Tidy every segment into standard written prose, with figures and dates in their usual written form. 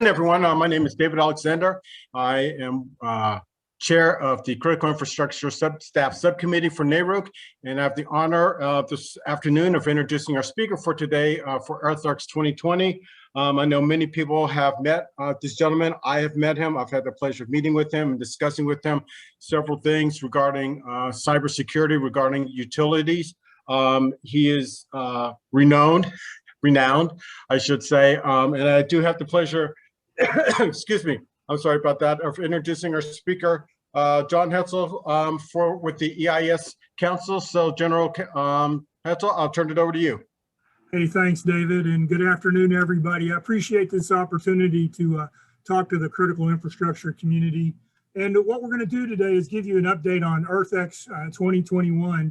Everyone. My name is David Alexander. I am chair of the Critical Infrastructure Staff Subcommittee for NARUC, and I have the honor this afternoon of introducing our speaker for today for EarthEx 2020. I know many people have met this gentleman. I have met him. I've had the pleasure of meeting with him and discussing with him several things regarding cybersecurity, regarding utilities. He is renowned, I should say, and I do have the pleasure excuse me, I'm sorry about that, of introducing our speaker, John Heltzel, with the EIS Council. So General Heltzel, I'll turn it over to you. Hey, thanks, David, and good afternoon, everybody. I appreciate this opportunity to talk to the critical infrastructure community. And what we're going to do today is give you an update on EarthEx 2021.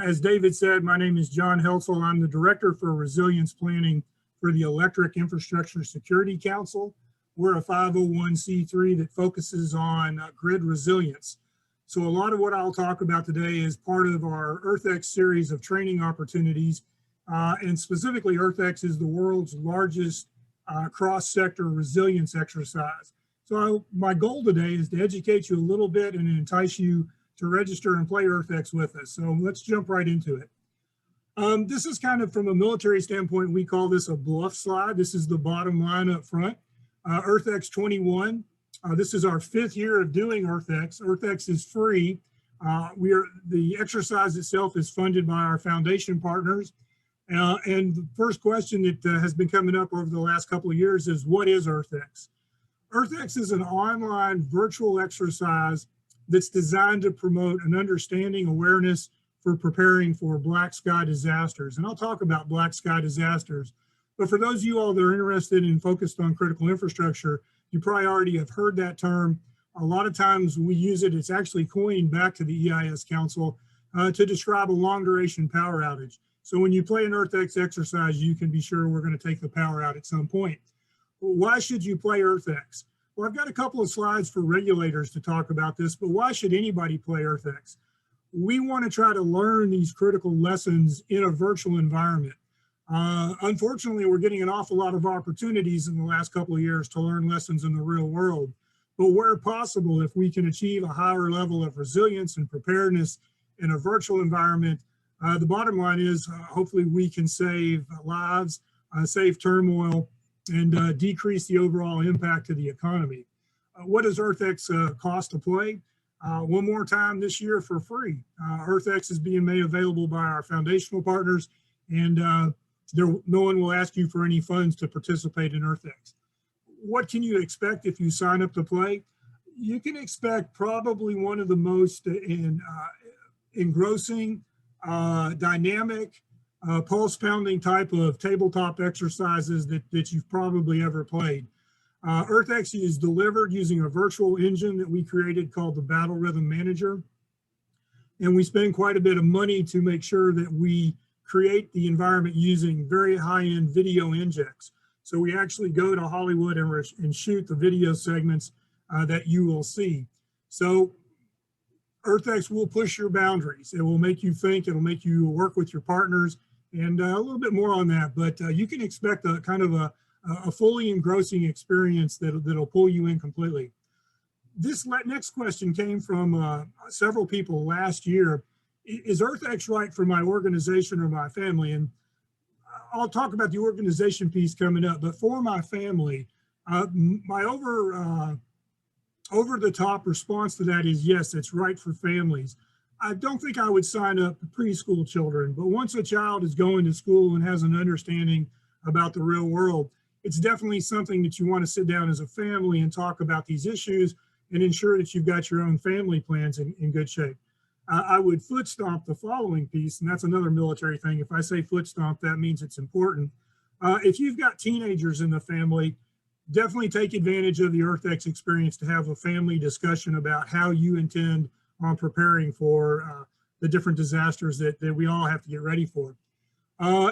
As David said, my name is John Heltzel. I'm the Director for Resilience Planning for the Electric Infrastructure Security Council. We're a 501c3 that focuses on grid resilience. So a lot of what I'll talk about today is part of our EarthEx series of training opportunities. And specifically, EarthEx is the world's largest cross-sector resilience exercise. So my goal today is to educate you a little bit and entice you to register and play EarthEx with us. So let's jump right into it. This is kind of, from a military standpoint, we call this a bluff slide. This is the bottom line up front. EarthEx 21. This is our 5th year of doing EarthEx. EarthEx is free. The exercise itself is funded by our foundation partners. And the first question that has been coming up over the last couple of years is, what is EarthEx? EarthEx is an online virtual exercise that's designed to promote an understanding, awareness for preparing for black sky disasters. And I'll talk about black sky disasters. But for those of you all that are interested and focused on critical infrastructure, you probably already have heard that term. A lot of times we use it. It's actually coined back to the EIS Council to describe a long duration power outage. So when you play an EarthEx exercise, you can be sure we're going to take the power out at some point. Well, why should you play EarthEx? Well, I've got a couple of slides for regulators to talk about this, but why should anybody play EarthEx? We want to try to learn these critical lessons in a virtual environment. Unfortunately, we're getting an awful lot of opportunities in the last couple of years to learn lessons in the real world. But where possible, if we can achieve a higher level of resilience and preparedness in a virtual environment, the bottom line is hopefully we can save lives, save turmoil, and decrease the overall impact to the economy. What does EarthEx cost to play? One more time this year for free. EarthEx is being made available by our foundational partners, and no one will ask you for any funds to participate in EarthEx. What can you expect if you sign up to play? You can expect probably one of the most engrossing, dynamic, pulse-pounding type of tabletop exercises that you've probably ever played. EarthEx is delivered using a virtual engine that we created called the Battle Rhythm Manager. And we spend quite a bit of money to make sure that we create the environment using very high-end video injects. So we actually go to Hollywood and shoot the video segments that you will see. So EarthEx will push your boundaries. It will make you think, it'll make you work with your partners, and a little bit more on that. But you can expect a kind of a fully engrossing experience that'll pull you in completely. This next question came from several people last year. Is EarthEx right for my organization or my family? And I'll talk about the organization piece coming up, but for my family, my over-the-top response to that is yes, it's right for families. I don't think I would sign up preschool children, but once a child is going to school and has an understanding about the real world, it's definitely something that you want to sit down as a family and talk about these issues and ensure that you've got your own family plans in good shape. I would foot stomp the following piece, and that's another military thing. If I say foot stomp, that means it's important. If you've got teenagers in the family, definitely take advantage of the EarthEx experience to have a family discussion about how you intend on preparing for the different disasters that we all have to get ready for.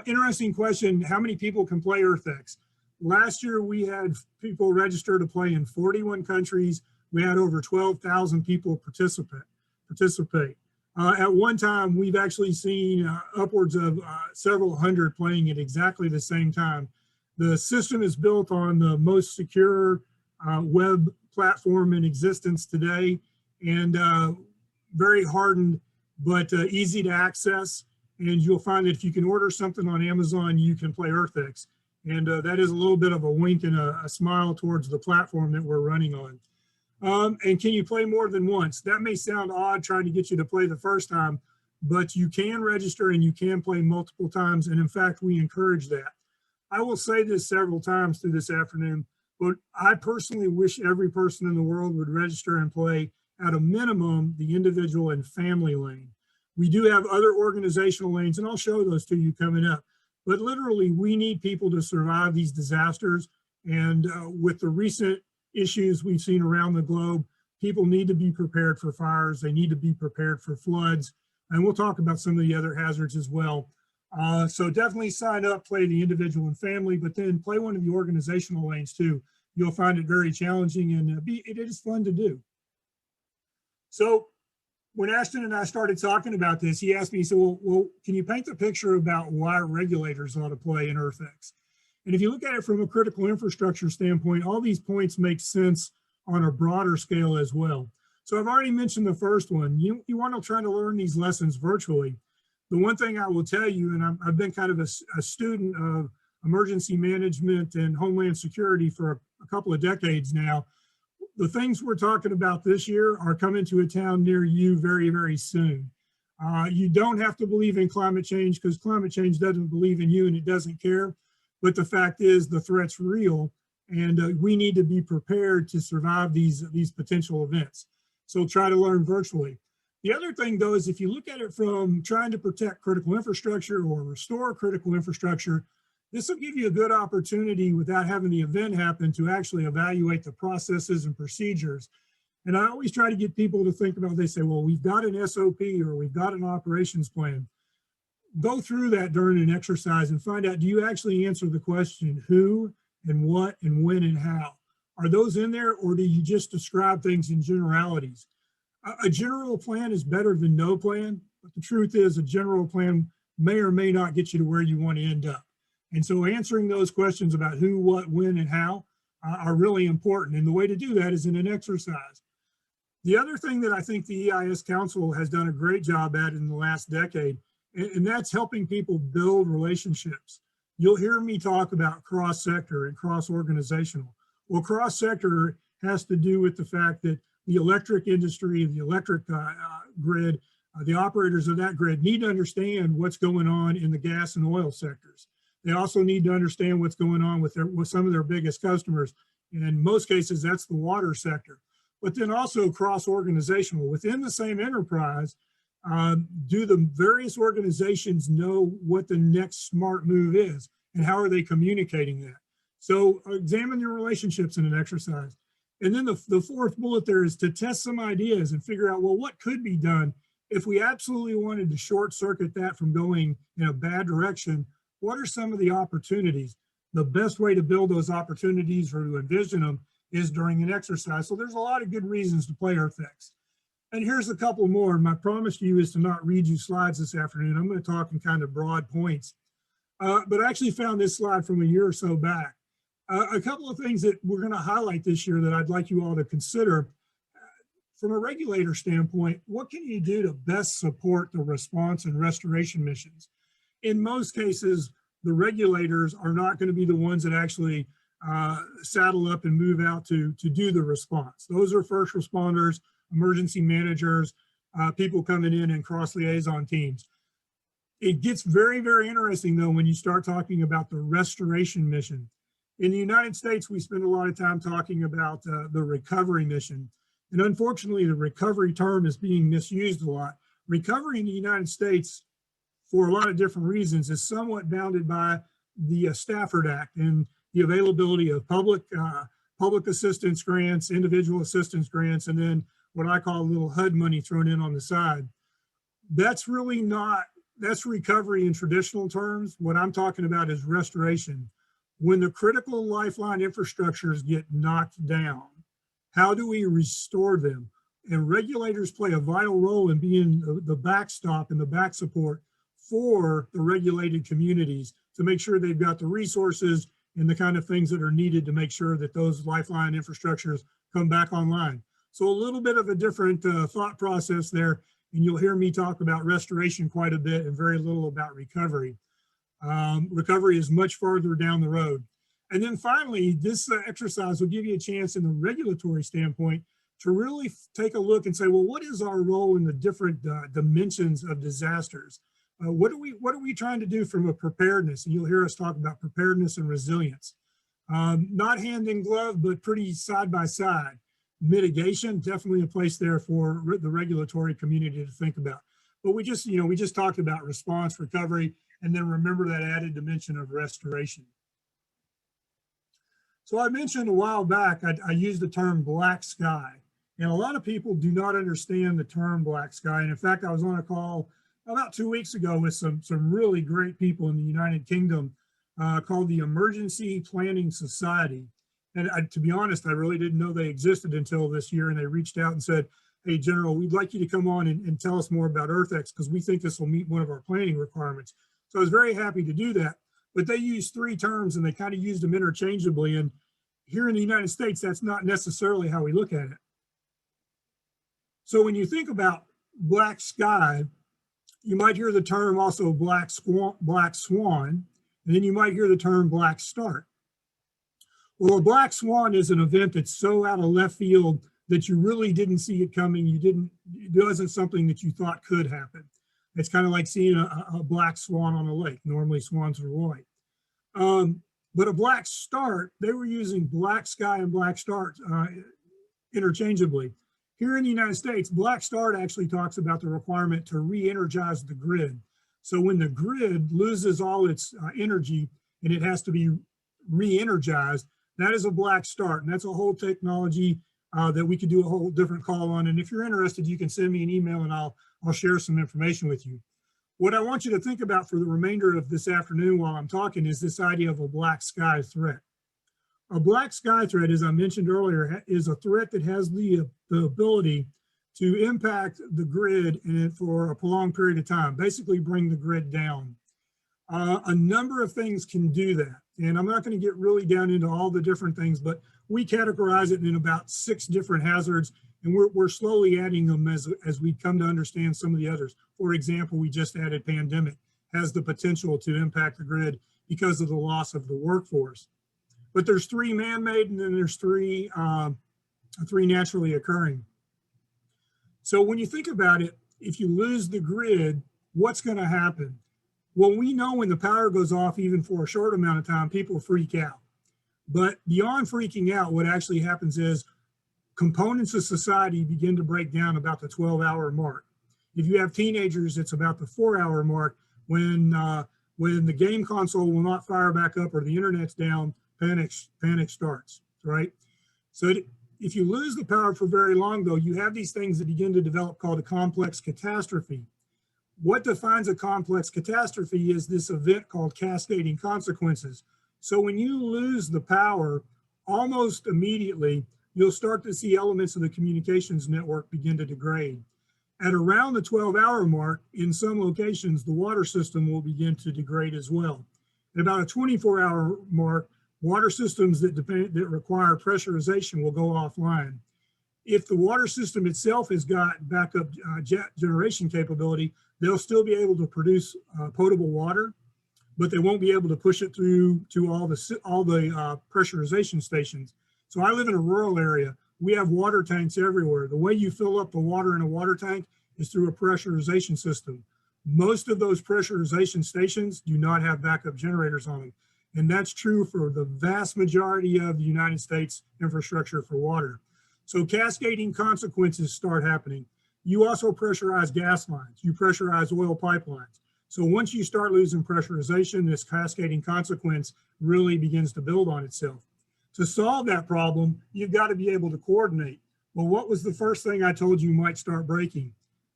Interesting question, how many people can play EarthEx? Last year, we had people register to play in 41 countries. We had over 12,000 people participate. At one time, we've actually seen upwards of several hundred playing at exactly the same time. The system is built on the most secure web platform in existence today, and very hardened, but easy to access. And you'll find that if you can order something on Amazon, you can play EarthEx. And that is a little bit of a wink and a smile towards the platform that we're running on. And can you play more than once? That may sound odd trying to get you to play the first time, but you can register and you can play multiple times. And in fact, we encourage that. I will say this several times through this afternoon, but I personally wish every person in the world would register and play at a minimum the individual and family lane. We do have other organizational lanes, and I'll show those to you coming up. But literally, we need people to survive these disasters. And with the recent issues we've seen around the globe, people need to be prepared for fires. They need to be prepared for floods. And we'll talk about some of the other hazards as well. So definitely sign up, play the individual and family, but then play one of the organizational lanes too. You'll find it very challenging, and it is fun to do. So when Ashton and I started talking about this, he asked me, he said, well, can you paint the picture about why regulators ought to play in EarthEx? And if you look at it from a critical infrastructure standpoint, all these points make sense on a broader scale as well. So I've already mentioned the first one. You want to try to learn these lessons virtually. The one thing I will tell you, and I've been kind of a student of emergency management and homeland security for a couple of decades now, the things we're talking about this year are coming to a town near you very, very soon. You don't have to believe in climate change, because climate change doesn't believe in you and it doesn't care. But the fact is the threat's real, and we need to be prepared to survive these potential events. So try to learn virtually. The other thing though is if you look at it from trying to protect critical infrastructure or restore critical infrastructure, this will give you a good opportunity without having the event happen to actually evaluate the processes and procedures. And I always try to get people to think about, they say, well, we've got an SOP or we've got an operations plan. Go through that during an exercise and find out, do you actually answer the question, who and what and when and how? Are those in there, or do you just describe things in generalities? A general plan is better than no plan, but the truth is a general plan may or may not get you to where you want to end up. And so answering those questions about who, what, when, and how are really important. And the way to do that is in an exercise. The other thing that I think the EIS Council has done a great job at in the last decade, and that's helping people build relationships. You'll hear me talk about cross-sector and cross-organizational. Well, cross-sector has to do with the fact that the electric industry, the electric grid, the operators of that grid need to understand what's going on in the gas and oil sectors. They also need to understand what's going on with some of their biggest customers. And in most cases, that's the water sector. But then also cross-organizational. Within the same enterprise, do the various organizations know what the next smart move is? And how are they communicating that? So examine your relationships in an exercise. And then the fourth bullet there is to test some ideas and figure out, well, what could be done if we absolutely wanted to short circuit that from going in a bad direction? What are some of the opportunities? The best way to build those opportunities or to envision them is during an exercise. So there's a lot of good reasons to play EarthEx. And here's a couple more. My promise to you is to not read you slides this afternoon. I'm going to talk in kind of broad points. But I actually found this slide from a year or so back. A couple of things that we're going to highlight this year that I'd like you all to consider. From a regulator standpoint, what can you do to best support the response and restoration missions? In most cases, the regulators are not going to be the ones that actually saddle up and move out to do the response. Those are first responders, emergency managers, people coming in and cross liaison teams. It gets very, very interesting though when you start talking about the restoration mission. In the United States, we spend a lot of time talking about the recovery mission. And unfortunately, the recovery term is being misused a lot. Recovery in the United States, for a lot of different reasons, is somewhat bounded by the Stafford Act and the availability of public assistance grants, individual assistance grants, and then what I call a little HUD money thrown in on the side. That's really not, that's recovery in traditional terms. What I'm talking about is restoration. When the critical lifeline infrastructures get knocked down, how do we restore them? And regulators play a vital role in being the backstop and the back support for the regulated communities to make sure they've got the resources and the kind of things that are needed to make sure that those lifeline infrastructures come back online. So a little bit of a different thought process there, and you'll hear me talk about restoration quite a bit and very little about recovery. Recovery is much farther down the road. And then finally, this exercise will give you a chance in the regulatory standpoint to really take a look and say, well, what is our role in the different dimensions of disasters? What are we trying to do from a preparedness? And you'll hear us talk about preparedness and resilience. Not hand in glove, but pretty side by side. Mitigation, definitely a place there for the regulatory community to think about. But we just talked about response, recovery, and then remember that added dimension of restoration. So I mentioned a while back, I used the term black sky, and a lot of people do not understand the term black sky. And in fact, I was on a call about 2 weeks ago with some really great people in the United Kingdom called the Emergency Planning Society. And to be honest, I really didn't know they existed until this year. And they reached out and said, hey, General, we'd like you to come on and tell us more about EarthEx because we think this will meet one of our planning requirements. So I was very happy to do that. But they used three terms and they kind of used them interchangeably. And here in the United States, that's not necessarily how we look at it. So when you think about black sky, you might hear the term also black swan, and then you might hear the term black start. Well, a black swan is an event that's so out of left field that you really didn't see it coming. It wasn't something that you thought could happen. It's kind of like seeing a black swan on a lake. Normally swans are white. But a black start, they were using black sky and black start interchangeably. Here in the United States, black start actually talks about the requirement to re-energize the grid. So when the grid loses all its energy and it has to be re-energized, that is a black start. And that's a whole technology that we could do a whole different call on. And if you're interested, you can send me an email and I'll share some information with you. What I want you to think about for the remainder of this afternoon while I'm talking is this idea of a black sky threat. A black sky threat, as I mentioned earlier, is a threat that has the ability to impact the grid and for a prolonged period of time, basically bring the grid down. A number of things can do that. And I'm not going to get really down into all the different things, but we categorize it in about 6 different hazards, and we're slowly adding them as we come to understand some of the others. For example, we just added pandemic, has the potential to impact the grid because of the loss of the workforce. But there's 3 man-made, and then there's 3 naturally occurring. So when you think about it, if you lose the grid, what's going to happen? Well, we know when the power goes off, even for a short amount of time, people freak out. But beyond freaking out, what actually happens is components of society begin to break down about the 12-hour mark. If you have teenagers, it's about the 4-hour mark when the game console will not fire back up or the internet's down, panic starts, right? So if you lose the power for very long, though, you have these things that begin to develop called a complex catastrophe. What defines a complex catastrophe is this event called cascading consequences. So when you lose the power, almost immediately, you'll start to see elements of the communications network begin to degrade. At around the 12-hour mark, in some locations, the water system will begin to degrade as well. At about a 24-hour mark, water systems that require pressurization will go offline. If the water system itself has got backup generation capability, they'll still be able to produce potable water, but they won't be able to push it through to all the pressurization stations. So I live in a rural area. We have water tanks everywhere. The way you fill up the water in a water tank is through a pressurization system. Most of those pressurization stations do not have backup generators on them. And that's true for the vast majority of the United States infrastructure for water. So cascading consequences start happening. You also pressurize gas lines. You pressurize oil pipelines. So once you start losing pressurization, this cascading consequence really begins to build on itself. To solve that problem, you've got to be able to coordinate. Well, what was the first thing I told you might start breaking?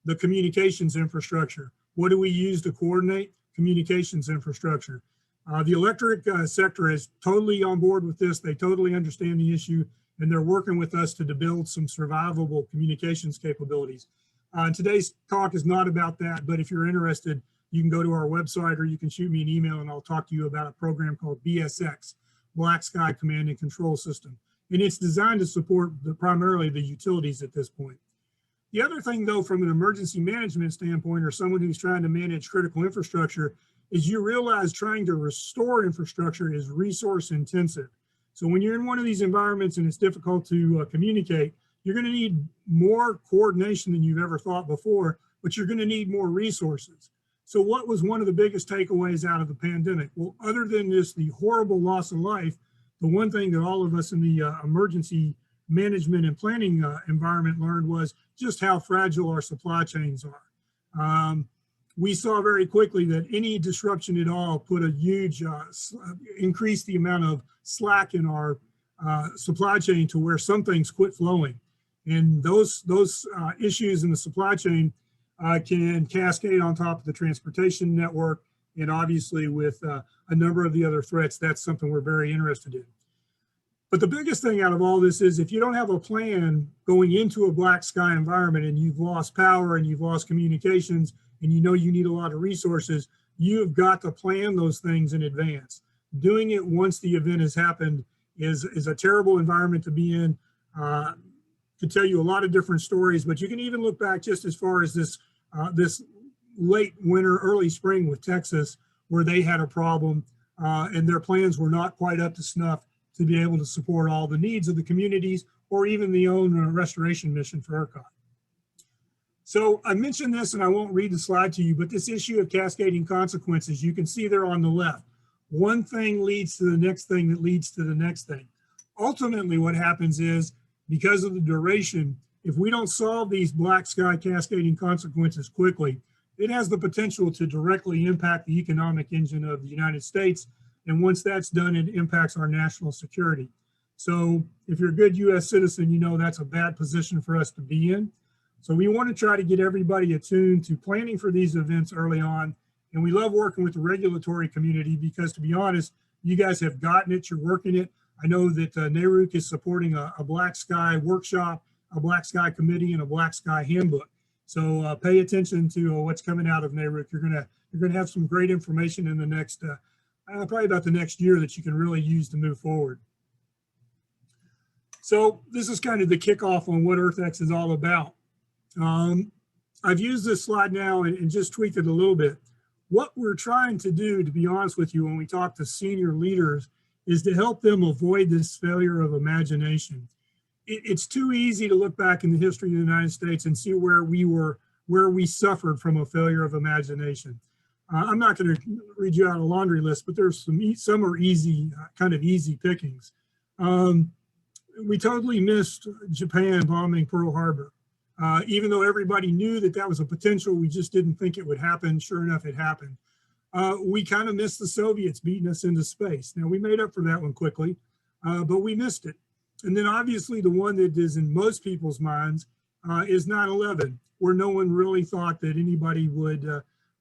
The communications infrastructure. What do we use to coordinate? Communications infrastructure. The electric sector is totally on board with this. They totally understand the issue, and they're working with us to build some survivable communications capabilities. Today's talk is not about that, but if you're interested, you can go to our website or you can shoot me an email and I'll talk to you about a program called BSX. black sky command and control system. And it's designed to support primarily the utilities at this point. The other thing, though, from an emergency management standpoint, or someone who's trying to manage critical infrastructure, is you realize trying to restore infrastructure is resource intensive. So when you're in one of these environments and it's difficult to communicate, you're going to need more coordination than you've ever thought before, but you're going to need more resources. So what was one of the biggest takeaways out of the pandemic? Well, other than just the horrible loss of life, the one thing that all of us in the emergency management and planning environment learned was just how fragile our supply chains are. We saw very quickly that any disruption at all put a huge, increased the amount of slack in our supply chain to where some things quit flowing. And those issues in the supply chain can cascade on top of the transportation network. And obviously with a number of the other threats, that's something we're very interested in. But the biggest thing out of all this is if you don't have a plan going into a black sky environment and you've lost power and you've lost communications and you know you need a lot of resources, you've got to plan those things in advance. Doing it once the event has happened is a terrible environment to be in. Could tell you a lot of different stories, but you can even look back just as far as this late winter, early spring with Texas, where they had a problem and their plans were not quite up to snuff to be able to support all the needs of the communities or even the own restoration mission for ERCOT. So I mentioned this and I won't read the slide to you, but this issue of cascading consequences, you can see there on the left. One thing leads to the next thing that leads to the next thing. Ultimately, what happens is, because of the duration, if we don't solve these black sky cascading consequences quickly, it has the potential to directly impact the economic engine of the United States. And once that's done, it impacts our national security. So if you're a good US citizen, you know that's a bad position for us to be in. So we want to try to get everybody attuned to planning for these events early on. And we love working with the regulatory community because, to be honest, you guys have gotten it, you're working it. I know that NARUC is supporting a black sky workshop, a black sky committee, and a black sky handbook. So pay attention to what's coming out of NARUC. You're gonna have some great information in the next, probably about the next year, that you can really use to move forward. So this is kind of the kickoff on what EarthEx is all about. I've used this slide now and just tweaked it a little bit. What we're trying to do, to be honest with you, when we talk to senior leaders, is to help them avoid this failure of imagination. It's too easy to look back in the history of the United States and see where we suffered from a failure of imagination. I'm not going to read you out a laundry list, but there's some are easy, kind of easy pickings. We totally missed Japan bombing Pearl Harbor. Even though everybody knew that that was a potential, we just didn't think it would happen. Sure enough, it happened. We kind of missed the Soviets beating us into space. Now, we made up for that one quickly, but we missed it. And then obviously the one that is in most people's minds is 9/11, where no one really thought that anybody would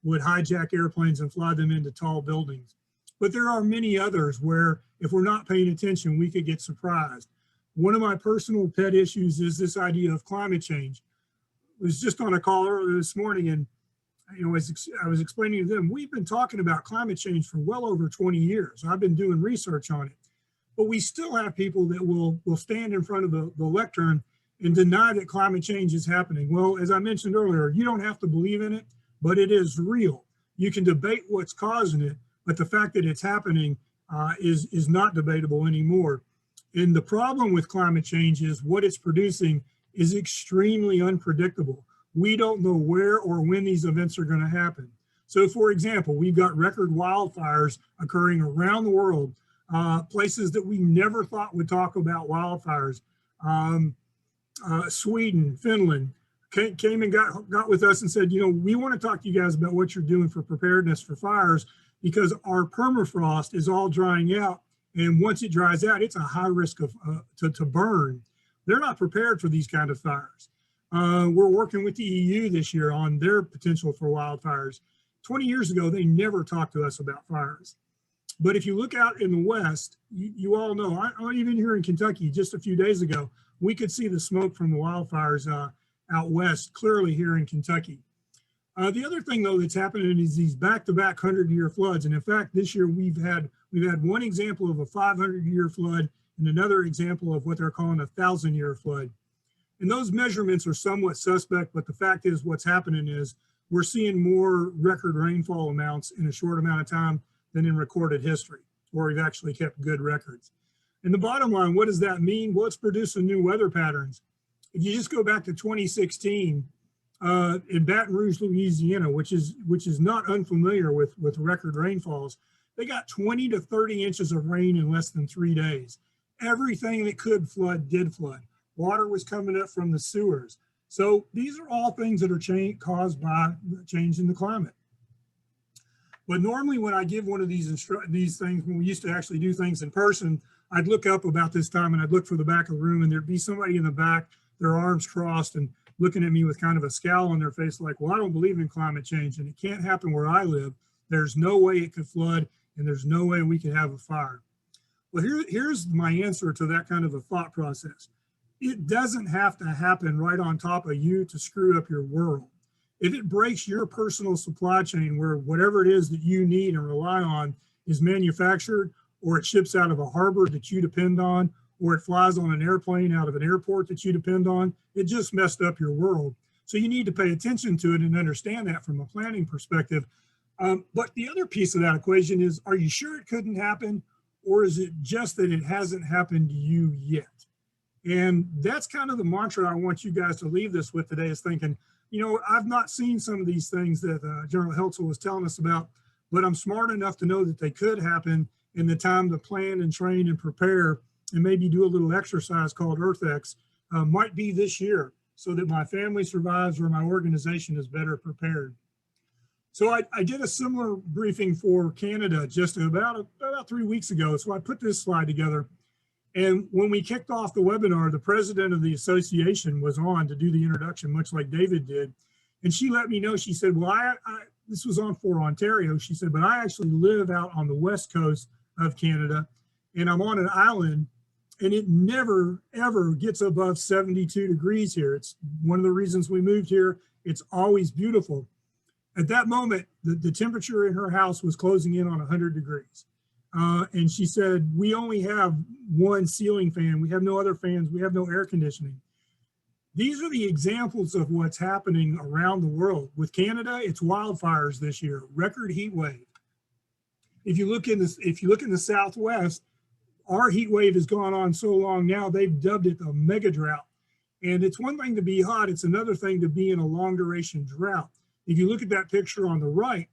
hijack airplanes and fly them into tall buildings. But there are many others where if we're not paying attention, we could get surprised. One of my personal pet issues is this idea of climate change. I was just on a call earlier this morning, and I was explaining to them, we've been talking about climate change for well over 20 years. I've been doing research on it, but we still have people that will stand in front of the lectern and deny that climate change is happening. Well, as I mentioned earlier, you don't have to believe in it, but it is real. You can debate what's causing it, but the fact that it's happening is not debatable anymore. And the problem with climate change is what it's producing is extremely unpredictable. We don't know where or when these events are going to happen. So for example, we've got record wildfires occurring around the world, places that we never thought would talk about wildfires. Sweden, Finland came and got with us and said, you know, we want to talk to you guys about what you're doing for preparedness for fires, because our permafrost is all drying out. And once it dries out, it's a high risk of to burn. They're not prepared for these kind of fires. We're working with the EU this year on their potential for wildfires. 20 years ago, they never talked to us about fires. But if you look out in the West, you all know, even here in Kentucky, just a few days ago, we could see the smoke from the wildfires out West, clearly here in Kentucky. The other thing, though, that's happening is these back-to-back 100-year floods. And in fact, this year we've had We've had one example of a 500-year flood and another example of what they're calling a 1,000-year flood. And those measurements are somewhat suspect, but the fact is what's happening is we're seeing more record rainfall amounts in a short amount of time than in recorded history, where we've actually kept good records. And the bottom line, what does that mean? Well, it's producing new weather patterns. If you just go back to 2016, in Baton Rouge, Louisiana, which is not unfamiliar with record rainfalls, they got 20 to 30 inches of rain in less than 3 days. Everything that could flood did flood. Water was coming up from the sewers. So these are all things that are caused by change in the climate. But normally when I give one of these things, when we used to actually do things in person, I'd look up about this time and I'd look for the back of the room and there'd be somebody in the back, their arms crossed and looking at me with kind of a scowl on their face like, well, I don't believe in climate change and it can't happen where I live. There's no way it could flood and there's no way we could have a fire. Well, here's my answer to that kind of a thought process. It doesn't have to happen right on top of you to screw up your world. If it breaks your personal supply chain where whatever it is that you need and rely on is manufactured, or it ships out of a harbor that you depend on, or it flies on an airplane out of an airport that you depend on, it just messed up your world. So you need to pay attention to it and understand that from a planning perspective. But the other piece of that equation is, are you sure it couldn't happen? Or is it just that it hasn't happened to you yet? And that's kind of the mantra I want you guys to leave this with today, is thinking, you know, I've not seen some of these things that General Heltzel was telling us about, but I'm smart enough to know that they could happen in the time to plan and train and prepare and maybe do a little exercise called EarthEx might be this year, so that my family survives or my organization is better prepared. So I did a similar briefing for Canada just about 3 weeks ago. So I put this slide together. And when we kicked off the webinar, the president of the association was on to do the introduction, much like David did. And she let me know, she said, well, this was on for Ontario. She said, but I actually live out on the west coast of Canada and I'm on an island and it never, ever gets above 72 degrees here. It's one of the reasons we moved here. It's always beautiful. At that moment, the temperature in her house was closing in on 100 degrees. And she said, we only have one ceiling fan. We have no other fans. We have no air conditioning. These are the examples of what's happening around the world. With Canada, it's wildfires this year, record heat wave. If you look in the Southwest, our heat wave has gone on so long now, they've dubbed it a mega drought. And it's one thing to be hot. It's another thing to be in a long duration drought. If you look at that picture on the right,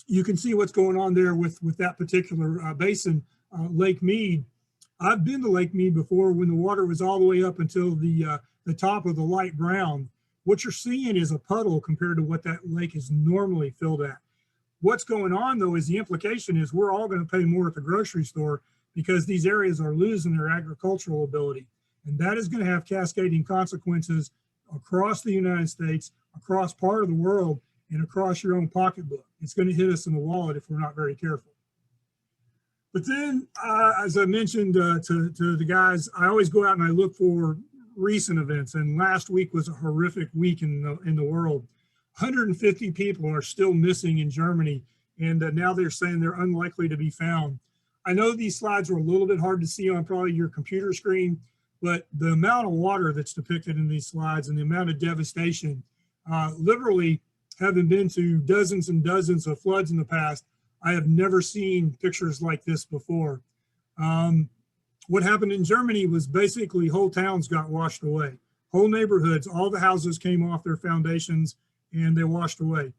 you can see what's going on there with that particular basin, Lake Mead. I've been to Lake Mead before when the water was all the way up until the top of the light brown. What you're seeing is a puddle compared to what that lake is normally filled at. What's going on though is the implication is we're all going to pay more at the grocery store because these areas are losing their agricultural ability. And that is going to have cascading consequences across the United States, across part of the world, and across your own pocketbook. It's going to hit us in the wallet if we're not very careful. But then, as I mentioned to the guys, I always go out and I look for recent events. And last week was a horrific week in the world. 150 people are still missing in Germany, and now they're saying they're unlikely to be found. I know these slides are a little bit hard to see on probably your computer screen, but the amount of water that's depicted in these slides and the amount of devastation, literally having been to dozens and dozens of floods in the past, I have never seen pictures like this before. What happened in Germany was basically whole towns got washed away. Whole neighborhoods, all the houses came off their foundations and they washed away.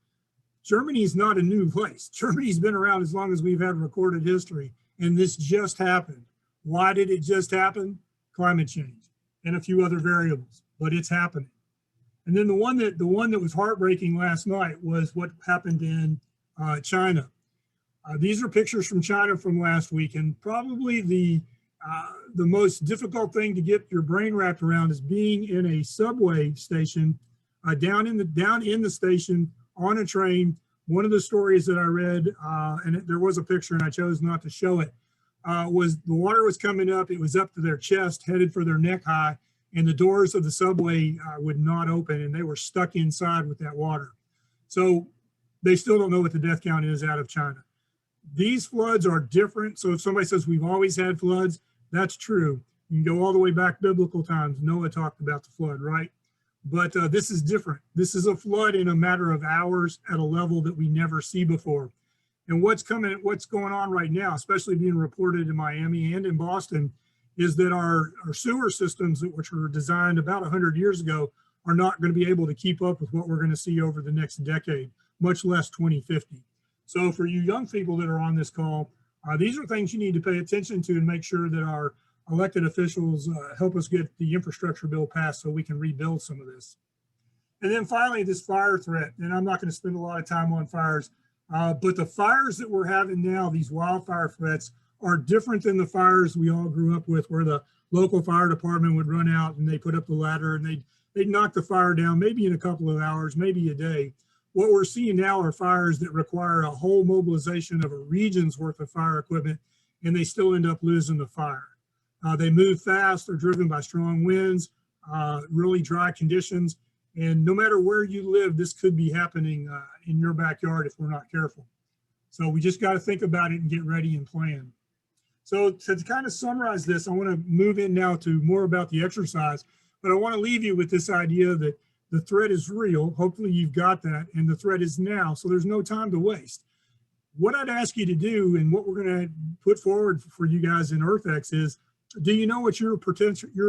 Germany is not a new place. Germany's been around as long as we've had recorded history, and this just happened. Why did it just happen? Climate change and a few other variables, but it's happening. And then the one that was heartbreaking last night was what happened in China. These are pictures from China from last week, and probably the most difficult thing to get your brain wrapped around is being in a subway station, down in the station on a train. One of the stories that I read, and there was a picture, and I chose not to show it, was the water was coming up. It was up to their chest, headed for their neck high, and the doors of the subway would not open, and they were stuck inside with that water. So they still don't know what the death count is out of China. These floods are different. So if somebody says we've always had floods, that's true. You can go all the way back biblical times. Noah talked about the flood, right? But this is different. This is a flood in a matter of hours at a level that we never see before. And what's going on right now, especially being reported in Miami and in Boston, is that our sewer systems, which were designed about 100 years ago, are not going to be able to keep up with what we're going to see over the next decade, much less 2050. So for you young people that are on this call, these are things you need to pay attention to and make sure that our elected officials help us get the infrastructure bill passed so we can rebuild some of this. And then finally, this fire threat. And I'm not going to spend a lot of time on fires, but the fires that we're having now, these wildfire threats, are different than the fires we all grew up with, where the local fire department would run out and they put up the ladder and they'd knock the fire down, maybe in a couple of hours, maybe a day. What we're seeing now are fires that require a whole mobilization of a region's worth of fire equipment, and they still end up losing the fire. They move fast, they're driven by strong winds, really dry conditions, and no matter where you live, this could be happening in your backyard if we're not careful. So we just got to think about it and get ready and plan. So to kind of summarize this, I want to move in now to more about the exercise, but I want to leave you with this idea that the threat is real. Hopefully you've got that, and the threat is now, so there's no time to waste. What I'd ask you to do, and what we're going to put forward for you guys in EarthEx, is, do you know what your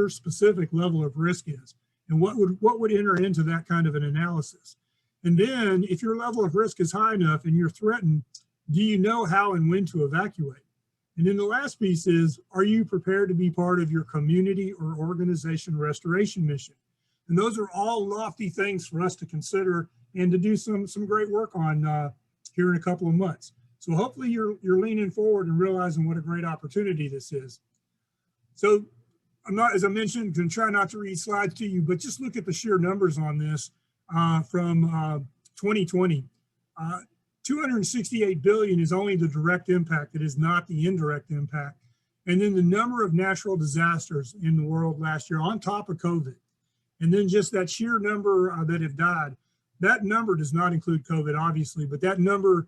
specific level of risk is, and what would enter into that kind of an analysis? And then if your level of risk is high enough and you're threatened, do you know how and when to evacuate? And then the last piece is, are you prepared to be part of your community or organization restoration mission? And those are all lofty things for us to consider and to do some great work on here in a couple of months. So hopefully you're leaning forward and realizing what a great opportunity this is. So I'm not, as I mentioned, going to try not to read slides to you, but just look at the sheer numbers on this from 2020. 268 billion is only the direct impact. It is not the indirect impact. And then the number of natural disasters in the world last year on top of COVID. And then just that sheer number that have died. That number does not include COVID, obviously, but that number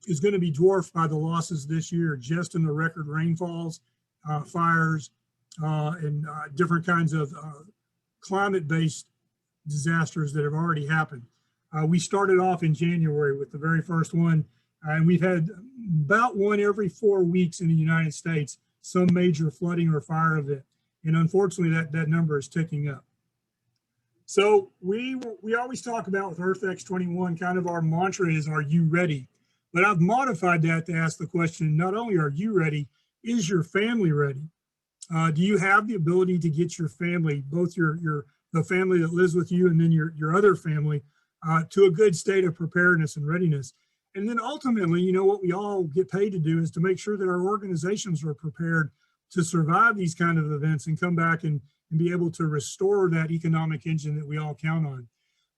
is going to be dwarfed by the losses this year, just in the record rainfalls, fires, and different kinds of climate-based disasters that have already happened. We started off in January with the very first one, and we've had about one every 4 weeks in the United States, some major flooding or fire event. And unfortunately, that number is ticking up. So we always talk about with EarthEx 21, kind of our mantra is, are you ready? But I've modified that to ask the question, not only are you ready, is your family ready? Do you have the ability to get your family, both the family that lives with you and then your other family, to a good state of preparedness and readiness? And then ultimately, you know, what we all get paid to do is to make sure that our organizations are prepared to survive these kind of events and come back and be able to restore that economic engine that we all count on.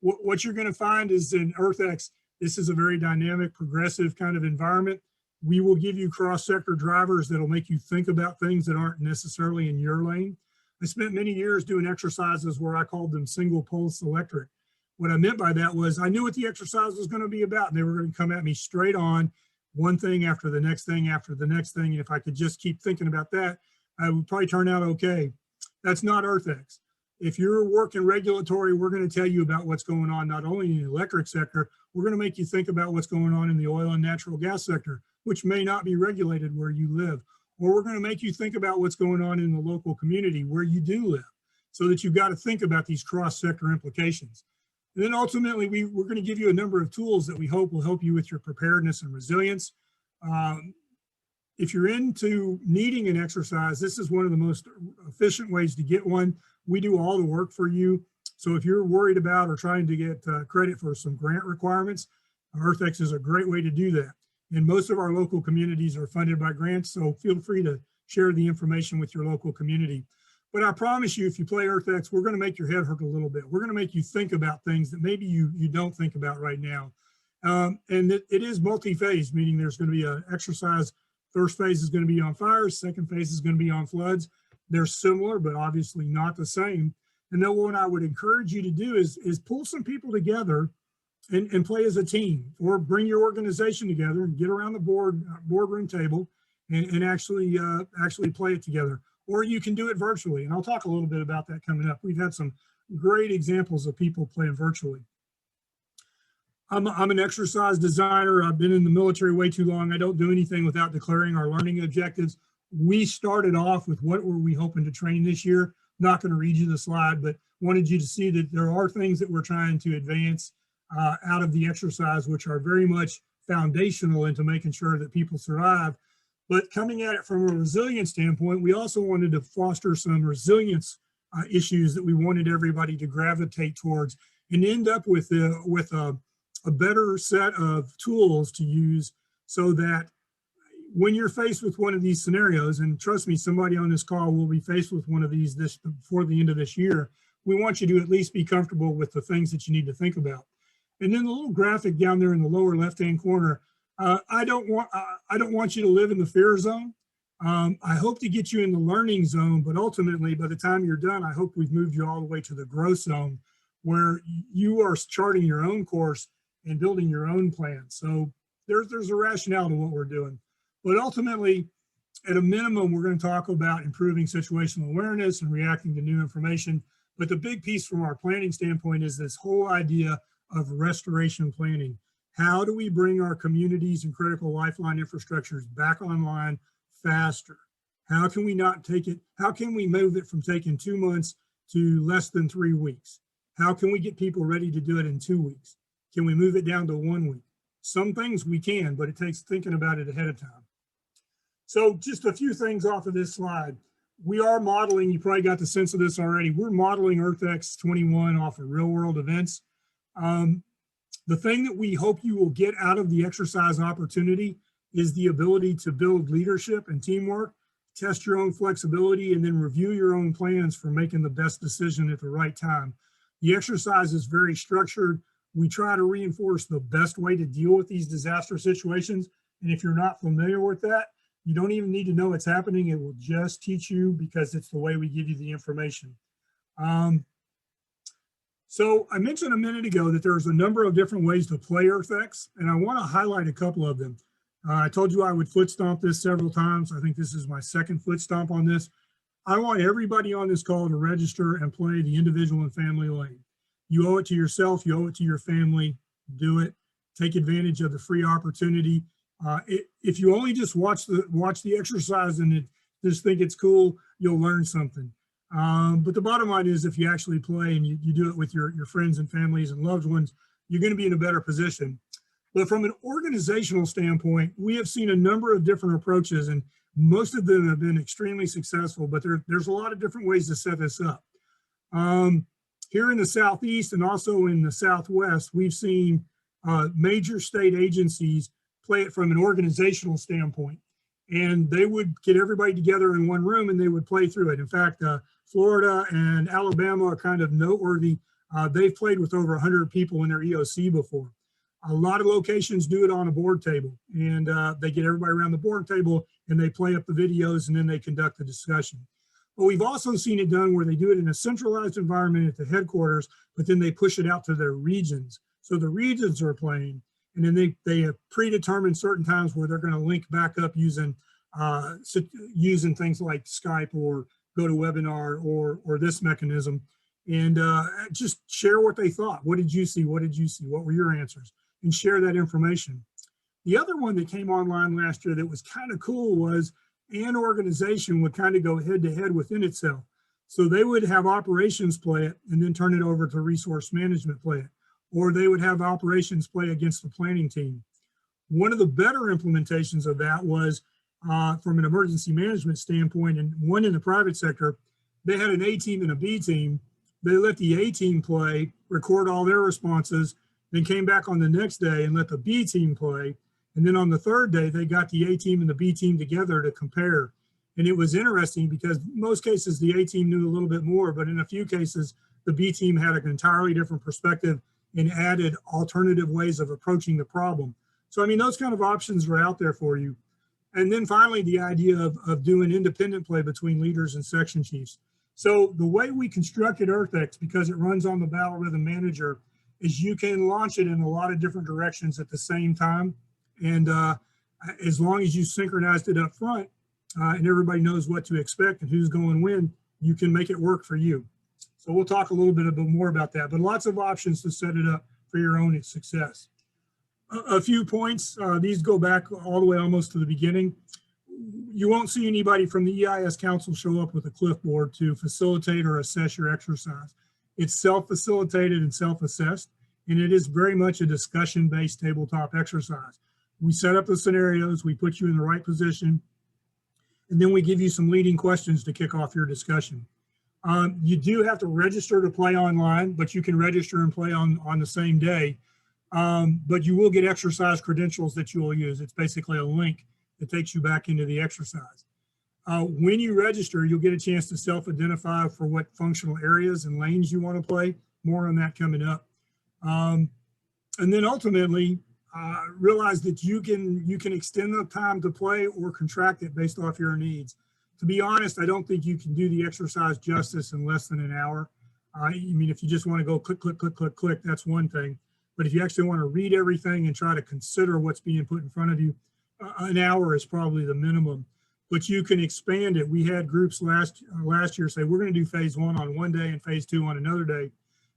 What you're going to find is in EarthEx, this is a very dynamic, progressive kind of environment. We will give you cross-sector drivers that'll make you think about things that aren't necessarily in your lane. I spent many years doing exercises where I called them single pulse electric. What I meant by that was I knew what the exercise was going to be about, and they were going to come at me straight on, one thing after the next thing after the next thing. And if I could just keep thinking about that, I would probably turn out okay. That's not EarthEx. If you're working regulatory, we're going to tell you about what's going on, not only in the electric sector, we're going to make you think about what's going on in the oil and natural gas sector, which may not be regulated where you live. Or we're going to make you think about what's going on in the local community where you do live, so that you've got to think about these cross-sector implications. And then ultimately, we're going to give you a number of tools that we hope will help you with your preparedness and resilience. If you're into needing an exercise, this is one of the most efficient ways to get one. We do all the work for you. So if you're worried about or trying to get credit for some grant requirements, EarthEx is a great way to do that. And most of our local communities are funded by grants, so feel free to share the information with your local community. But I promise you, if you play EarthEx, we're going to make your head hurt a little bit. We're going to make you think about things that maybe you don't think about right now. And it is multi-phase, meaning there's going to be an exercise. First phase is going to be on fires. Second phase is going to be on floods. They're similar, but obviously not the same. And then what I would encourage you to do is pull some people together and play as a team, or bring your organization together and get around the boardroom table and actually play it together. Or you can do it virtually. And I'll talk a little bit about that coming up. We've had some great examples of people playing virtually. I'm an exercise designer. I've been in the military way too long. I don't do anything without declaring our learning objectives. We started off with what were we hoping to train this year. Not going to read you the slide, but wanted you to see that there are things that we're trying to advance out of the exercise, which are very much foundational into making sure that people survive. But coming at it from a resilience standpoint, we also wanted to foster some resilience issues that we wanted everybody to gravitate towards and end up with a better set of tools to use, so that when you're faced with one of these scenarios, and trust me, somebody on this call will be faced with one of these before the end of this year, we want you to at least be comfortable with the things that you need to think about. And then the little graphic down there in the lower left-hand corner, I don't want you to live in the fear zone. I hope to get you in the learning zone, but ultimately, by the time you're done, I hope we've moved you all the way to the growth zone, where you are charting your own course and building your own plan. So there's a rationale to what we're doing. But ultimately, at a minimum, we're going to talk about improving situational awareness and reacting to new information. But the big piece from our planning standpoint is this whole idea of restoration planning. How do we bring our communities and critical lifeline infrastructures back online faster? How can we not take it? How can we move it from taking 2 months to less than 3 weeks? How can we get people ready to do it in 2 weeks? Can we move it down to 1 week? Some things we can, but it takes thinking about it ahead of time. So just a few things off of this slide. We are modeling, you probably got the sense of this already, we're modeling EarthEx 21 off of real world events. The thing that we hope you will get out of the exercise opportunity is the ability to build leadership and teamwork, test your own flexibility, and then review your own plans for making the best decision at the right time. The exercise is very structured. We try to reinforce the best way to deal with these disaster situations. And if you're not familiar with that, you don't even need to know it's happening. It will just teach you, because it's the way we give you the information. So I mentioned a minute ago that there's a number of different ways to play EarthEx, and I want to highlight a couple of them. I told you I would foot stomp this several times. I think this is my second foot stomp on this. I want everybody on this call to register and play the individual and family lane. You owe it to yourself, you owe it to your family. Do it. Take advantage of the free opportunity. If you only just watch the exercise and just think it's cool, you'll learn something. But the bottom line is, if you actually play and you do it with your friends and families and loved ones, you're going to be in a better position. But from an organizational standpoint, we have seen a number of different approaches, and most of them have been extremely successful, but there's a lot of different ways to set this up. Here in the Southeast and also in the Southwest, we've seen major state agencies play it from an organizational standpoint. And they would get everybody together in one room and they would play through it. In fact, Florida and Alabama are kind of noteworthy. They've played with over 100 people in their EOC before. A lot of locations do it on a board table, and they get everybody around the board table and they play up the videos and then they conduct the discussion. But we've also seen it done where they do it in a centralized environment at the headquarters, but then they push it out to their regions. So the regions are playing, and then they have predetermined certain times where they're going to link back up using things like Skype or GoToWebinar or this mechanism, and just share what they thought. What did you see? What did you see? What were your answers? And share that information. The other one that came online last year that was kind of cool was an organization would kind of go head to head within itself. So they would have operations play it and then turn it over to resource management play it, or they would have operations play against the planning team. One of the better implementations of that was from an emergency management standpoint, and one in the private sector, they had an A team and a B team. They let the A team play, record all their responses, then came back on the next day and let the B team play. And then on the third day, they got the A team and the B team together to compare. And it was interesting because in most cases, the A team knew a little bit more, but in a few cases, the B team had an entirely different perspective and added alternative ways of approaching the problem. So, I mean, those kind of options are out there for you. And then finally, the idea of doing independent play between leaders and section chiefs. So the way we constructed EarthEx, because it runs on the Battle Rhythm Manager, is you can launch it in a lot of different directions at the same time. And as long as you synchronized it up front and everybody knows what to expect and who's going when, you can make it work for you. So we'll talk a little bit more about that, but lots of options to set it up for your own success. A few points, these go back all the way almost to the beginning. You won't see anybody from the EIS Council show up with a clipboard to facilitate or assess your exercise. It's self-facilitated and self-assessed, and it is very much a discussion-based tabletop exercise. We set up the scenarios, we put you in the right position, and then we give you some leading questions to kick off your discussion. You do have to register to play online, but you can register and play on the same day. But you will get exercise credentials that you will use. It's basically a link that takes you back into the exercise. When you register, you'll get a chance to self-identify for what functional areas and lanes you want to play. More on that coming up. And then ultimately, realize that you can extend the time to play or contract it based off your needs. To be honest, I don't think you can do the exercise justice in less than an hour. I mean, if you just want to go click, click, click, click, click, that's one thing. But if you actually want to read everything and try to consider what's being put in front of you, an hour is probably the minimum. But you can expand it. We had groups last year say, we're going to do phase 1 on one day and phase 2 on another day,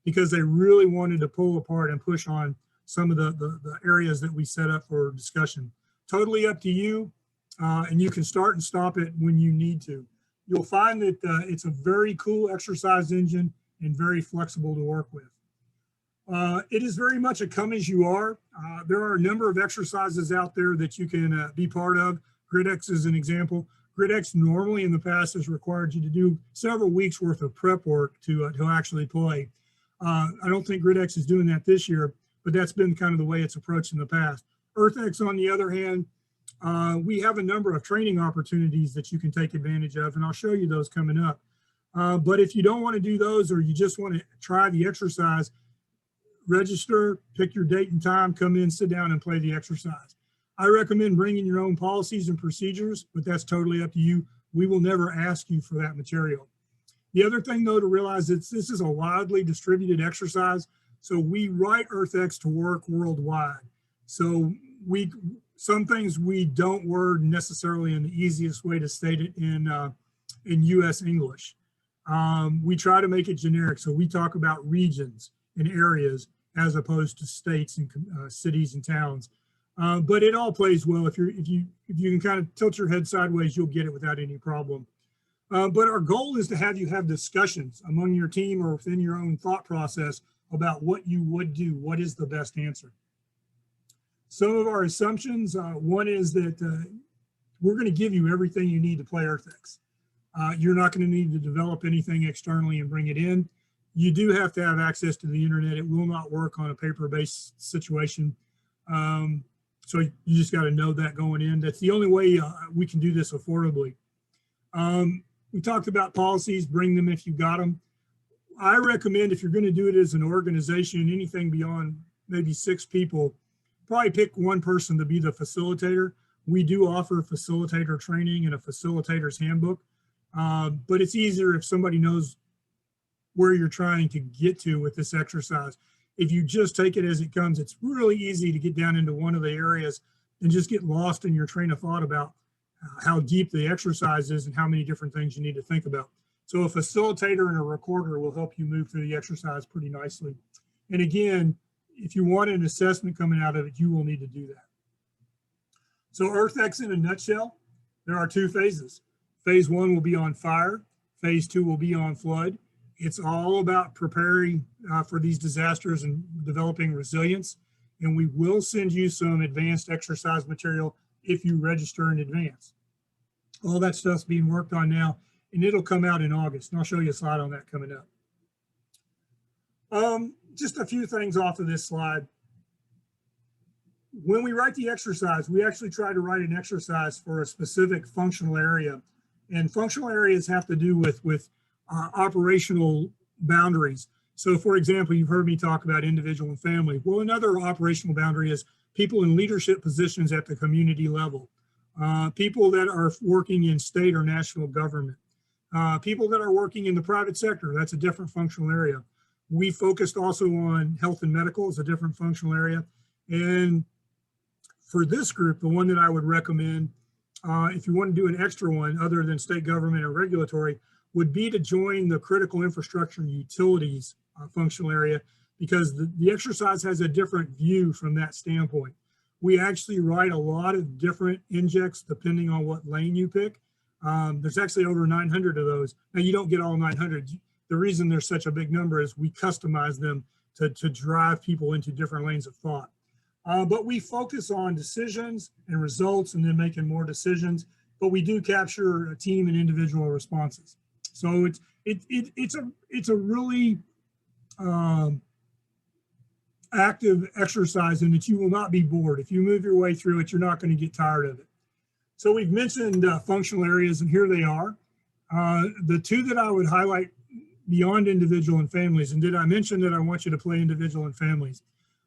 because they really wanted to pull apart and push on some of the areas that we set up for discussion. Totally up to you, and you can start and stop it when you need to. You'll find that it's a very cool exercise engine and very flexible to work with. It is very much a come as you are. There are a number of exercises out there that you can be part of. GridX is an example. GridX normally in the past has required you to do several weeks worth of prep work to actually play. I don't think GridX is doing that this year, but that's been kind of the way it's approached in the past. EarthEx, on the other hand, we have a number of training opportunities that you can take advantage of, and I'll show you those coming up. But if you don't want to do those, or you just want to try the exercise, register, pick your date and time, come in, sit down and play the exercise. I recommend bringing your own policies and procedures, but that's totally up to you. We will never ask you for that material. The other thing, though, to realize is this is a widely distributed exercise. So we write EarthEx to work worldwide. So some things we don't word necessarily in the easiest way to state it in US English. We try to make it generic. So we talk about regions and areas as opposed to states and cities and towns. But it all plays well. If you can kind of tilt your head sideways, you'll get it without any problem. But our goal is to have you have discussions among your team or within your own thought process about what you would do. What is the best answer? Some of our assumptions, one is that we're going to give you everything you need to play EarthEx. You're not going to need to develop anything externally and bring it in. You do have to have access to the internet. It will not work on a paper-based situation. So you just got to know that going in. That's the only way we can do this affordably. We talked about policies, bring them if you got them. I recommend if you're going to do it as an organization, anything beyond maybe 6 people, probably pick one person to be the facilitator. We do offer facilitator training and a facilitator's handbook, but it's easier if somebody knows where you're trying to get to with this exercise. If you just take it as it comes, it's really easy to get down into one of the areas and just get lost in your train of thought about how deep the exercise is and how many different things you need to think about. So a facilitator and a recorder will help you move through the exercise pretty nicely. And again, if you want an assessment coming out of it, you will need to do that. So EarthEx in a nutshell, there are 2 phases. Phase 1 will be on fire. Phase 2 will be on flood. It's all about preparing for these disasters and developing resilience. And we will send you some advanced exercise material if you register in advance. All that stuff's being worked on now, and it'll come out in August. And I'll show you a slide on that coming up. Just a few things off of this slide. When we write the exercise, we actually try to write an exercise for a specific functional area. And functional areas have to do with operational boundaries. So for example, you've heard me talk about individual and family. Well, another operational boundary is people in leadership positions at the community level, people that are working in state or national government, people that are working in the private sector. That's a different functional area. We focused also on health and medical as a different functional area. And for this group, the one that I would recommend, if you want to do an extra one other than state government or regulatory, would be to join the critical infrastructure utilities functional area, because the exercise has a different view from that standpoint. We actually write a lot of different injects depending on what lane you pick. There's actually over 900 of those. Now, you don't get all 900. The reason there's such a big number is we customize them to drive people into different lanes of thought. But we focus on decisions and results and then making more decisions, but we do capture a team and individual responses. So it's a really active exercise, in that you will not be bored. If you move your way through it, you're not going to get tired of it. So we've mentioned functional areas, and here they are. The two that I would highlight beyond individual and families, and did I mention that I want you to play individual and families?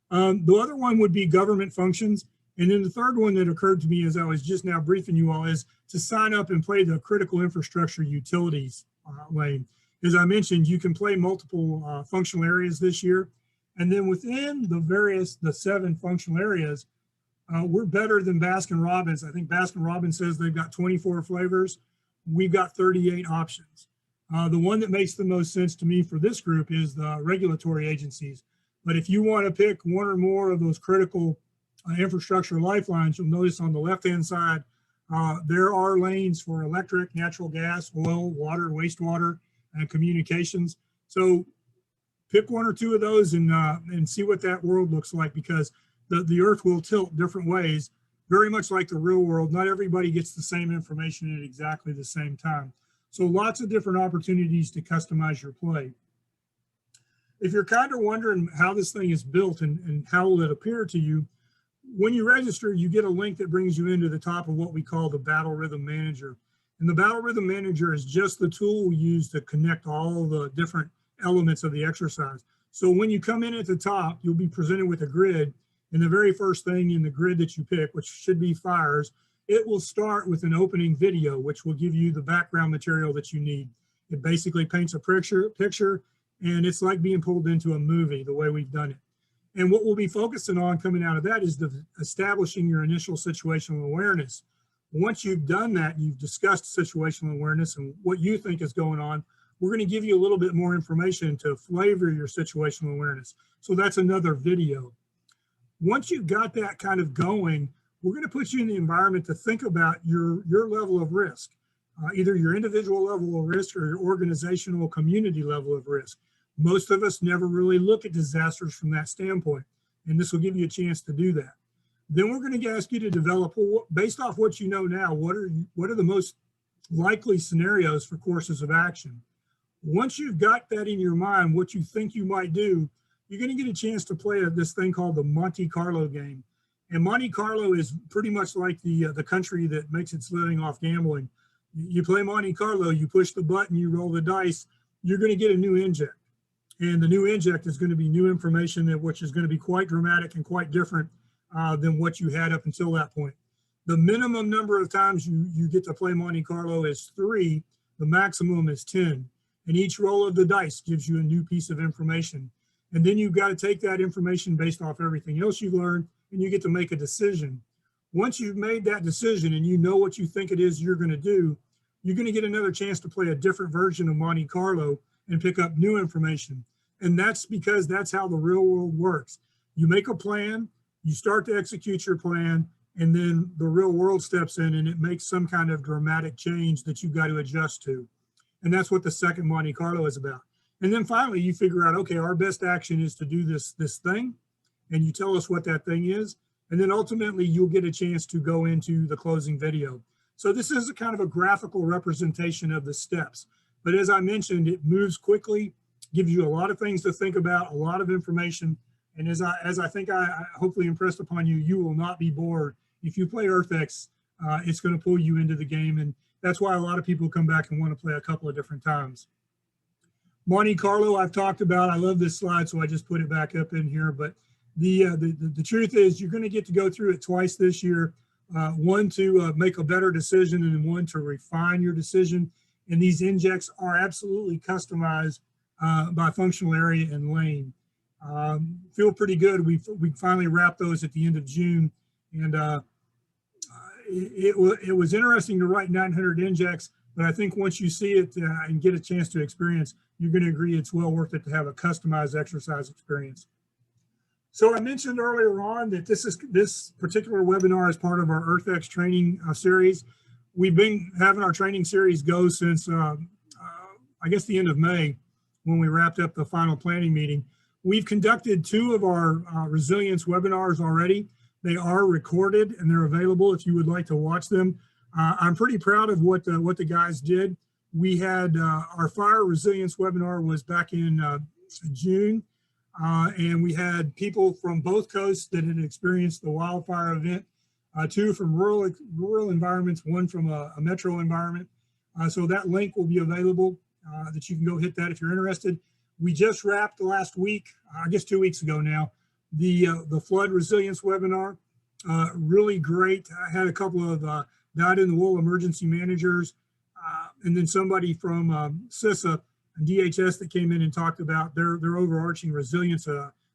The other one would be government functions. And then the third one that occurred to me as I was just now briefing you all is to sign up and play the critical infrastructure utilities lane. As I mentioned, you can play multiple functional areas this year. And then within the 7 functional areas, we're better than Baskin-Robbins. I think Baskin-Robbins says they've got 24 flavors. We've got 38 options. The one that makes the most sense to me for this group is the regulatory agencies. But if you want to pick one or more of those critical infrastructure lifelines, you'll notice on the left-hand side, there are lanes for electric, natural gas, oil, water, wastewater, and communications. So pick one or two of those and see what that world looks like, because the earth will tilt different ways, very much like the real world. Not everybody gets the same information at exactly the same time. So lots of different opportunities to customize your play. If you're kind of wondering how this thing is built and how will it appear to you, when you register, you get a link that brings you into the top of what we call the Battle Rhythm Manager. And the Battle Rhythm Manager is just the tool we use to connect all the different elements of the exercise. So when you come in at the top, you'll be presented with a grid. And the very first thing in the grid that you pick, which should be fires, it will start with an opening video, which will give you the background material that you need. It basically paints a picture, and it's like being pulled into a movie the way we've done it. And what we'll be focusing on coming out of that is establishing your initial situational awareness. Once you've done that, you've discussed situational awareness and what you think is going on, we're going to give you a little bit more information to flavor your situational awareness. So that's another video. Once you've got that kind of going, we're going to put you in the environment to think about your level of risk, either your individual level of risk or your organizational community level of risk. Most of us never really look at disasters from that standpoint, and this will give you a chance to do that. Then we're going to ask you to develop, based off what you know now, what are the most likely scenarios for courses of action. Once you've got that in your mind, what you think you might do, you're going to get a chance to play this thing called the Monte Carlo game. And Monte Carlo is pretty much like the country that makes its living off gambling. You play Monte Carlo, you push the button, you roll the dice, you're going to get a new inject. And the new inject is going to be new information, which is going to be quite dramatic and quite different than what you had up until that point. The minimum number of times you get to play Monte Carlo is 3, the maximum is 10. And each roll of the dice gives you a new piece of information. And then you've got to take that information based off everything else you've learned, and you get to make a decision. Once you've made that decision and you know what you think it is you're going to do, you're going to get another chance to play a different version of Monte Carlo and pick up new information. And that's because that's how the real world works. You make a plan, you start to execute your plan, and then the real world steps in and it makes some kind of dramatic change that you've got to adjust to. And that's what the second Monte Carlo is about. And then finally, you figure out, okay, our best action is to do this thing, and you tell us what that thing is. And then ultimately, you'll get a chance to go into the closing video. So this is a kind of a graphical representation of the steps. But as I mentioned, it moves quickly, gives you a lot of things to think about, a lot of information. And as I think I hopefully impressed upon you, you will not be bored. If you play EarthEx, it's going to pull you into the game. And that's why a lot of people come back and want to play a couple of different times. Monte Carlo, I've talked about. I love this slide, so I just put it back up in here. But the truth is you're going to get to go through it twice this year. One to make a better decision, and one to refine your decision. And these injects are absolutely customized by functional area and lane. Feel pretty good. We finally wrapped those at the end of June, and it was interesting to write 900 injects, but I think once you see it and get a chance to experience, you're going to agree it's well worth it to have a customized exercise experience. So I mentioned earlier on that this particular webinar is part of our EarthEx training series. We've been having our training series go since, I guess, the end of May, when we wrapped up the final planning meeting. We've conducted 2 of our resilience webinars already. They are recorded and they're available if you would like to watch them. I'm pretty proud of what the guys did. We had our fire resilience webinar was back in June. And we had people from both coasts that had experienced the wildfire event, 2 from rural environments, 1 from a metro environment. So that link will be available that you can go hit that if you're interested. We just wrapped last week, I guess 2 weeks ago now, the flood resilience webinar. Really great. I had a couple of dyed-in-the-wool emergency managers and then somebody from CISA and DHS that came in and talked about their overarching resilience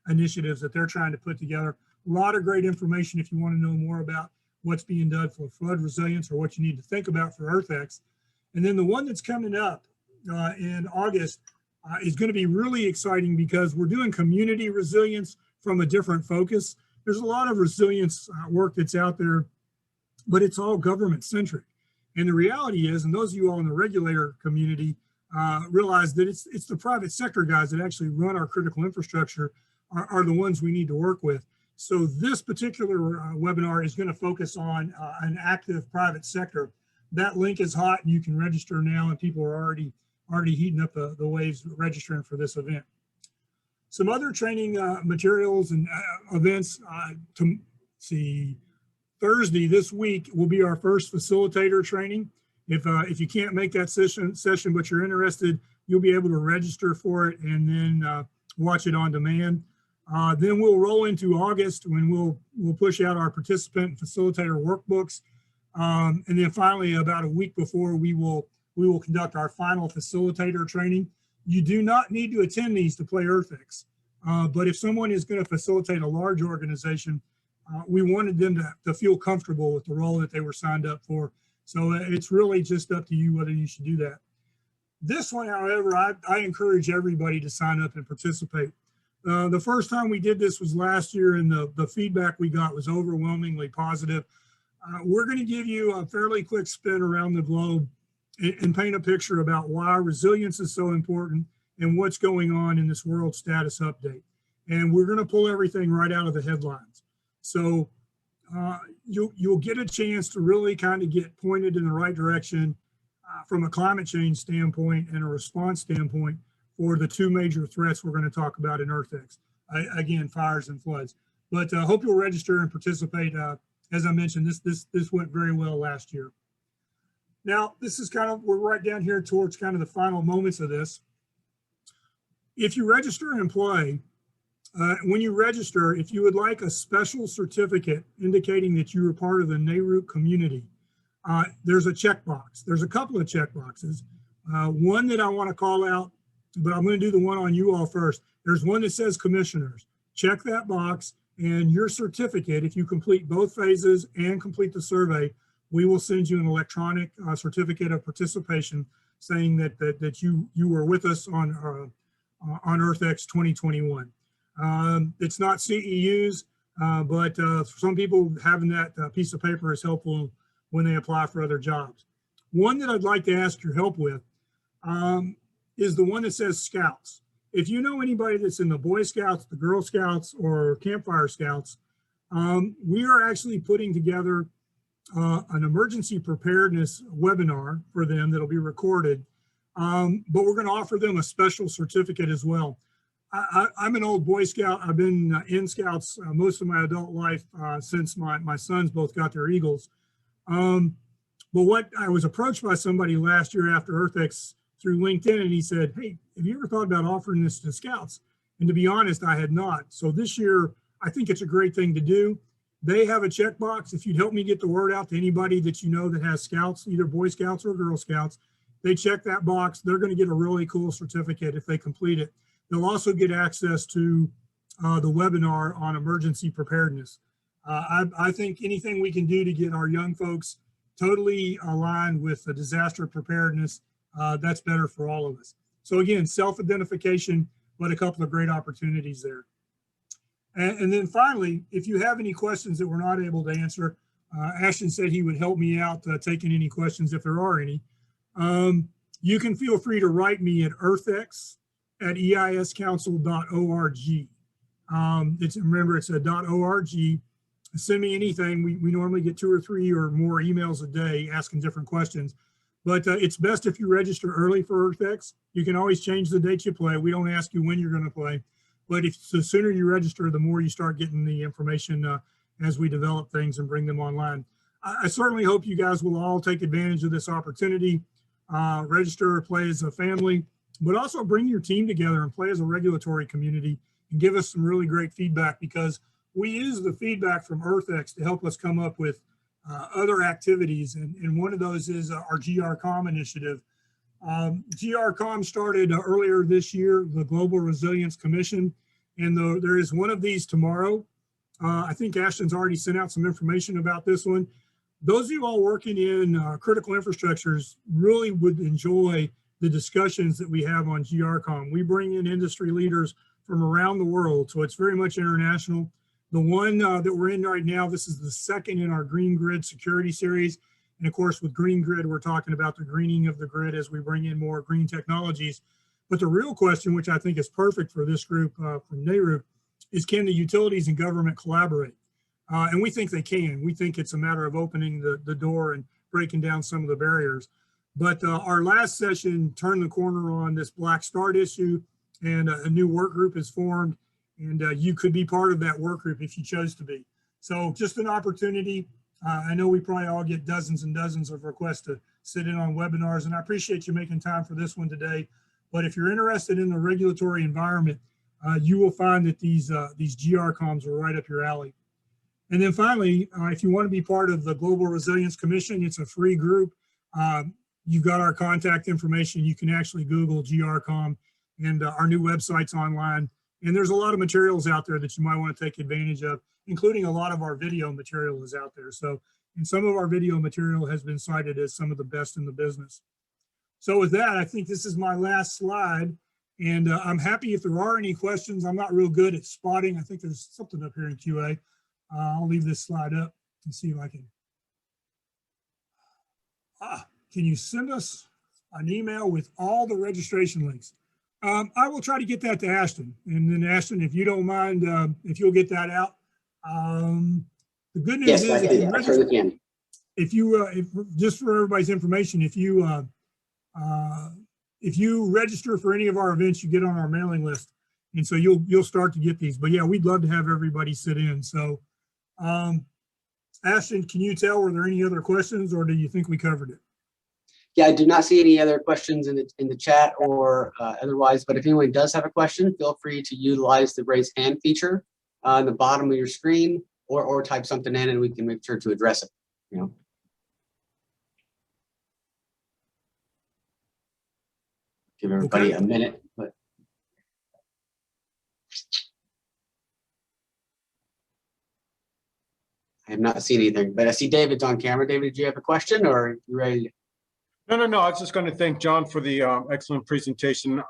initiatives that they're trying to put together. A lot of great information if you want to know more about what's being done for flood resilience or what you need to think about for EarthEx. And then the one that's coming up in August is going to be really exciting because we're doing community resilience from a different focus. There's a lot of resilience work that's out there, but it's all government centric. And the reality is, and those of you all in the regulator community realize that it's the private sector guys that actually run our critical infrastructure are the ones we need to work with. So this particular webinar is going to focus on an active private sector. That link is hot and you can register now, and people are already heating up the waves registering for this event. Some other training materials and events to see. Thursday this week will be our first facilitator training. If you can't make that session, but you're interested, you'll be able to register for it and then watch it on demand. Then we'll roll into August when we'll push out our participant and facilitator workbooks. And then finally, about a week before, we will conduct our final facilitator training. You do not need to attend these to play EarthEx, but if someone is going to facilitate a large organization, we wanted them to feel comfortable with the role that they were signed up for. So it's really just up to you whether you should do that. This one, however, I encourage everybody to sign up and participate. The first time we did this was last year, and the feedback we got was overwhelmingly positive. We're going to give you a fairly quick spin around the globe and paint a picture about why resilience is so important and what's going on in this world status update. And we're going to pull everything right out of the headlines. So you'll get a chance to really kind of get pointed in the right direction from a climate change standpoint and a response standpoint for the 2 major threats we're going to talk about in EarthEx. Again, fires and floods. But I hope you'll register and participate. As I mentioned, this went very well last year. Now, this is we're right down here towards kind of the final moments of this. If you register and play, when you register, if you would like a special certificate indicating that you are part of the NARUC community, there's a checkbox. There's a couple of checkboxes. One that I want to call out, but I'm going to do the one on you all first. There's one that says commissioners. Check that box, and your certificate, if you complete both phases and complete the survey, we will send you an electronic certificate of participation saying that you were with us on EarthEx 2021. It's not CEUs, but for some people, having that piece of paper is helpful when they apply for other jobs. One that I'd like to ask your help with is the one that says Scouts. If you know anybody that's in the Boy Scouts, the Girl Scouts, or Campfire Scouts, we are actually putting together an emergency preparedness webinar for them that'll be recorded, but we're going to offer them a special certificate as well. I'm an old Boy Scout. I've been in Scouts most of my adult life since my sons both got their Eagles. But what I was approached by somebody last year after EarthEx through LinkedIn, and he said, hey, have you ever thought about offering this to Scouts? And to be honest, I had not. So this year, I think it's a great thing to do. They have a checkbox. If you'd help me get the word out to anybody that you know that has Scouts, either Boy Scouts or Girl Scouts, They check that box. They're going to get a really cool certificate if they complete it. They'll also get access to the webinar on emergency preparedness. I think anything we can do to get our young folks totally aligned with the disaster preparedness, that's better for all of us. So again, self-identification, but a couple of great opportunities there. And then finally, if you have any questions that we're not able to answer, Ashton said he would help me out taking any questions if there are any. You can feel free to write me at earthx@eiscouncil.org. Remember, it's a .org. Send me anything. We normally get 2 or 3 or more emails a day asking different questions. But it's best if you register early for EarthEx. You can always change the date you play. We don't ask you when you're going to play. But the sooner you register, the more you start getting the information as we develop things and bring them online. I certainly hope you guys will all take advantage of this opportunity. Register or play as a family, but also bring your team together and play as a regulatory community and give us some really great feedback, because we use the feedback from EarthEx to help us come up with other activities. And one of those is our GRCOM initiative. GRCOM started earlier this year, the Global Resilience Commission, and there is one of these tomorrow. I think Ashton's already sent out some information about this one. Those of you all working in critical infrastructures really would enjoy the discussions that we have on GRCOM. We bring in industry leaders from around the world, so it's very much international. The one that we're in right now, this is the second in our Green Grid Security Series. And of course, with Green Grid, we're talking about the greening of the grid as we bring in more green technologies. But the real question, which I think is perfect for this group from NARUC, is can the utilities and government collaborate? And we think they can. We think it's a matter of opening the door and breaking down some of the barriers. But our last session turned the corner on this Black Start issue, and a new work group is formed. And you could be part of that work group if you chose to be. So just an opportunity. I know we probably all get dozens and dozens of requests to sit in on webinars, and I appreciate you making time for this one today. But if you're interested in the regulatory environment, you will find that these GRCOMs are right up your alley. And then finally, if you want to be part of the Global Resilience Commission, it's a free group. You've got our contact information. You can actually Google GRCOM, and our new website's online. And there's a lot of materials out there that you might want to take advantage of, including a lot of our video material is out there. So, and some of our video material has been cited as some of the best in the business. So with that, I think this is my last slide, and I'm happy if there are any questions. I'm not real good at spotting. I think there's something up here in QA. I'll leave this slide up and see if I can. Can you send us an email with all the registration links? I will try to get that to Ashton, and then Ashton, if you don't mind, if you'll get that out. The good news is, if you just for everybody's information, if you register for any of our events, you get on our mailing list, and so you'll start to get these. But yeah, we'd love to have everybody sit in. So, Ashton, can you tell, were there any other questions, or do you think we covered it? Yeah, I do not see any other questions in the chat or otherwise, but if anyone does have a question, feel free to utilize the raise hand feature on the bottom of your screen, or type something in and we can make sure to address it. You know. Give everybody a minute. But I have not seen anything, but I see David's on camera. David, do you have a question, or are you ready? No. I was just going to thank John for the excellent presentation.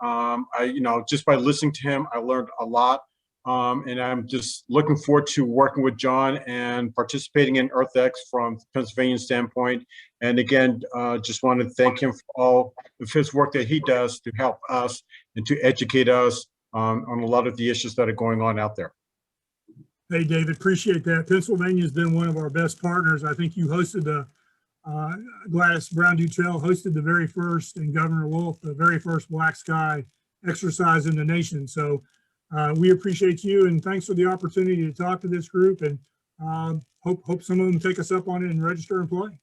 Just by listening to him, I learned a lot. And I'm just looking forward to working with John and participating in EarthEx from Pennsylvania standpoint. And again, just want to thank him for all of his work that he does to help us and to educate us on a lot of the issues that are going on out there. Hey, David, appreciate that. Pennsylvania has been one of our best partners. I think you hosted the Gladys Brown-Dutrell hosted the very first, and Governor Wolf, the very first Black Sky exercise in the nation. So we appreciate you, and thanks for the opportunity to talk to this group, and hope some of them take us up on it and register and play.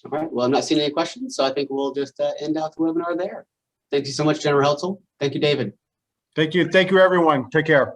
All right, well, I'm not seeing any questions, so I think we'll just end out the webinar there. Thank you so much, General Heltzel. Thank you, David. Thank you, everyone. Take care.